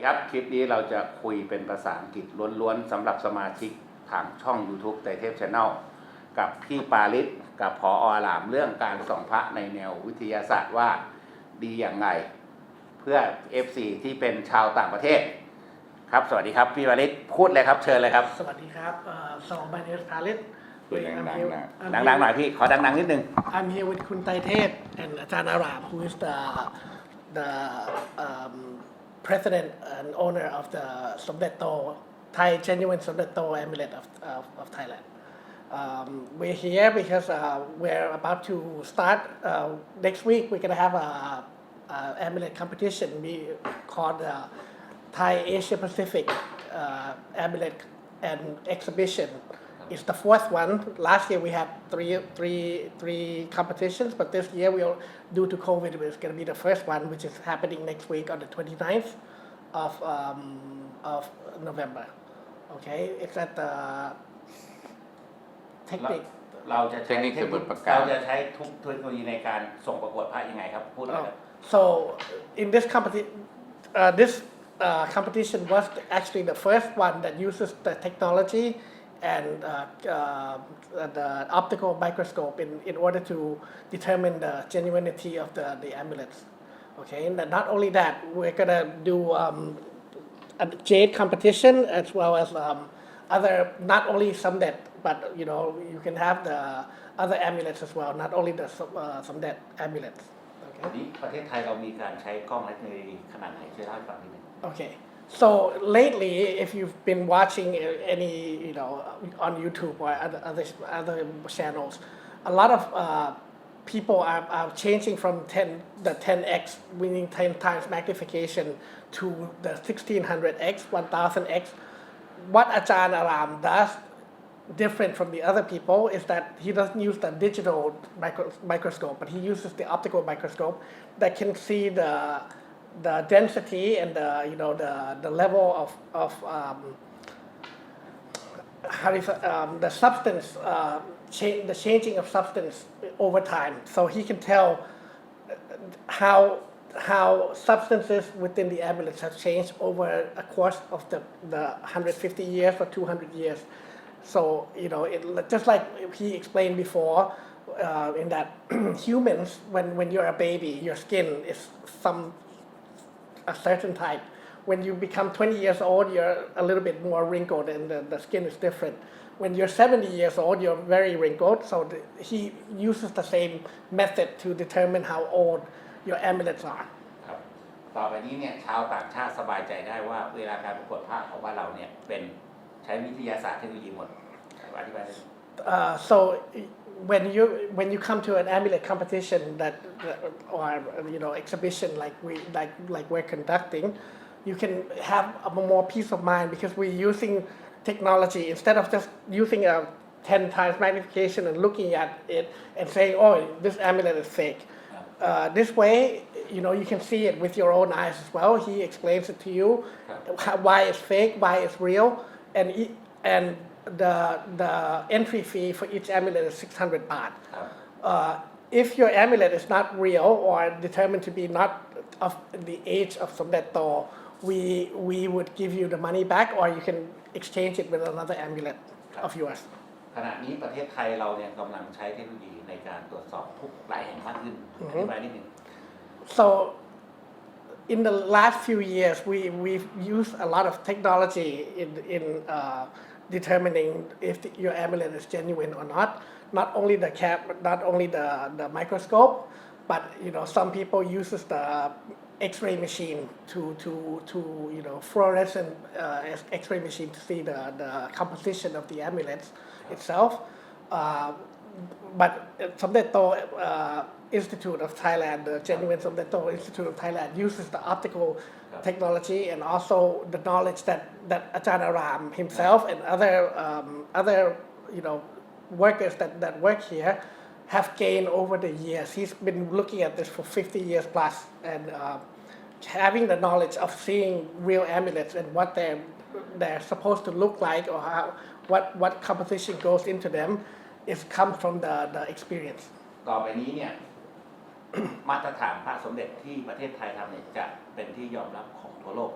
ครับคลิปนี้เราจะคุยเป็นภาษาอังกฤษล้วนๆสำหรับสมาชิกทางช่อง YouTube ไตรเทพ Channel กับพี่ปาริศกับผอ.อารามเรื่องการส่องพระในแนววิทยาศาสตร์ว่าดีอย่างไรเพื่อ FC ที่เป็นชาวต่างประเทศครับสวัสดีครับพี่ปาริศพูดเลยครับเชิญเลยครับสวัสดีครับmy name is Palit คุยดังๆหน่อยพี่ขอดังๆนิดนึง I'm here with คุณไตรเทพ and อาจารย์อาราม who is the president and owner of the Somdetto Thai genuine Somdetto amulet of Thailand. We're here because we're about to start next week. We're gonna have a amulet competition we called Thai Asia Pacific amulet and exhibition. It's the fourth one. Last year we had three competitions, but this year we'll due to COVID, it's going to be the first one, which is happening next week on the 29th of November. Okay, it's at the technique. เราจะใช้เทคโนโลยีในการส่งประกวดพระยังไงครับพูดเลย So in this competition was actually the first one that uses the technology and the optical microscope in order to determine the genuinity of the amulets. Okay, and not only that, we're gonna do a jade competition as well as other, not only Samdet, but you can have the other amulets as well, not only the Samdet amulets. วันนี้ประเทศไทยเรามีการใช้กล้องเทคโนโลยีขนาดไหนช่วยเล่าให้ฟังนิดนึง Okay. So lately, if you've been watching any, on YouTube or other channels, a lot of people are changing from the 10x, meaning 10 times magnification, to the 1600x, 1000x. What Ajahn Aram does different from the other people is that he doesn't use the digital microscope, but he uses the optical microscope that can see the density and the level of the substance, the changing of substance over time. So he can tell how substances within the amulets have changed over a course of the 150 years or 200 years. So just like he explained before, in that humans, when you're a baby, your skin is a certain type. When you become 20 years old, you're a little bit more wrinkled and the skin is different. When you're 70 years old, you're very wrinkled. So he uses the same method to determine how old your amulets are. ครับต่อไปนี้เนี่ยชาวต่างชาติสบายใจได้ว่าเวลาการประกวดพระของบ้านเราเนี่ยเป็นใช้วิทยาศาสตร์เทคโนโลยีหมดอธิบายได้ So when you come to an amulet competition or exhibition like we're conducting, you can have a more peace of mind because we're using technology instead of just using a 10 times magnification and looking at it and saying, oh, this amulet is fake. This way, you can see it with your own eyes as well. He explains it to you, why it's fake, why it's real, and the entry fee for each amulet is 600 baht. If your amulet is not real or determined to be not of the age of Somdetto, we would give you the money back, or you can exchange it with another amulet of yours. ขณะนี้ประเทศไทยเราเนี่ยกำลังใช้เทคโนโลยีในการตรวจสอบทุกหลายแห่งมากขึ้นอธิบายนิดนึง So in the last few years, we've used a lot of technology in determining if your amulet is genuine or not. Not only the microscope, but some people uses the X-ray machine to fluorescent X-ray machine to see the composition of the amulets itself. But Somdetto Institute of Thailand, the genuine Somdetto Institute of Thailand, uses the optical technology and also the knowledge that Ajahn Aram himself and other workers that work here have gained over the years. He's been looking at this for 50 years plus, and having the knowledge of seeing real amulets and what they're supposed to look like or what composition goes into them is comes from the experience. ต่อไปนี้เนี่ย มาตรฐานพระสมเด็จที่ประเทศไทยทำเนี่ยจะเป็นที่ยอมรับของทั่วโลก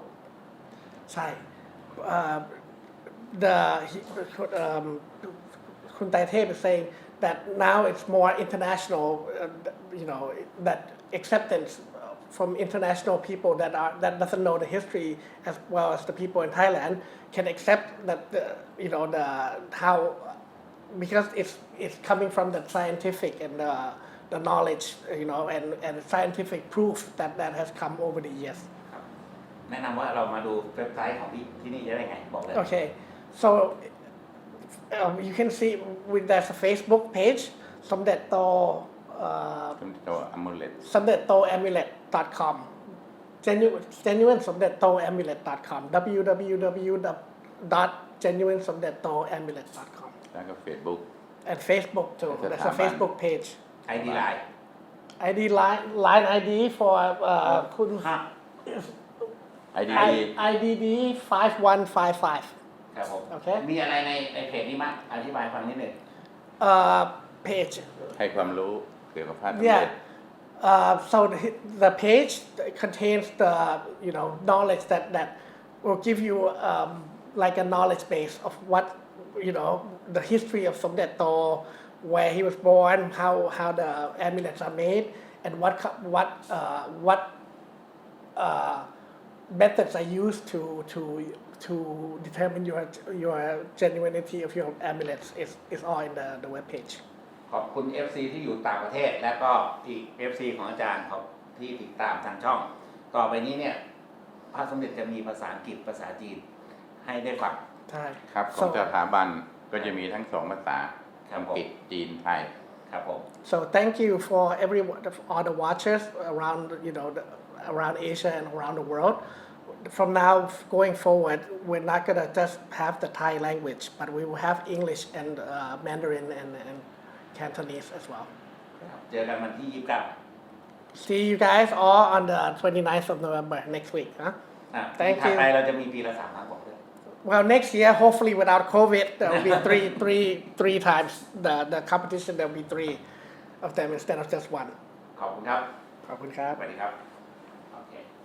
ใช่ the Kun Taitep is saying that now it's more international, that acceptance from international people that doesn't know the history as well as the people in Thailand can accept that how because it's coming from the scientific and the knowledge and scientific proof that has come over the years. แนะนำว่าเรามาดูเว็บไซต์ของพี่ที่นี่ได้ไงบอกเลย Okay, so you can see there's a Facebook page สมเด็จโต Amulet สมเด็จโต amulet.com genuine สมเด็จโต amulet.com www.genuine-somdetto-amulet.com แล้วก็ Facebook and Facebook too there's a Facebook page ID ไลน์ ID line ID for คุณ IDD 5155 ครับผม โอเค มีอะไรในเพจนี้มั้งอธิบายฟังนิดหนึ่ง page ให้ความรู้เกี่ยวกับพระสมเด็จ yeah so the page contains the knowledge that will give you like a knowledge base of what the history of Somdetto, where he was born, how the amulets are made, and what methods are used to determine your genuinity of your amulets is all in the web page. ขอบคุณ FC ที่อยู่ต่างประเทศและก็อีก FC ของอาจารย์ครับที่ติดตามทางช่องต่อไปนี้เนี่ยพระสมเด็จจะมีภาษาอังกฤษภาษาจีนให้ได้ฟัง ใช่ ครับของสถาบันก็จะมีทั้งสองภาษา ครับ อัง ผม กฤษจีนไทย ครับผม So thank you for all the watchers around around Asia and around the world. From now going forward, we're not gonna just have the Thai language, but we will have English and Mandarin and Cantonese as well. เจอกันวันที่29 See you guys all on the 29th of November next week. Huh? Thank ถัด you. ไปเราจะมีปีละ3 ครั้งบอกเลย Well, next year, hopefully without COVID, there will be three times the competition. There will be 3 of them instead of just 1. ขอบคุณครับ ขอบคุณครับ สวัสดีครับ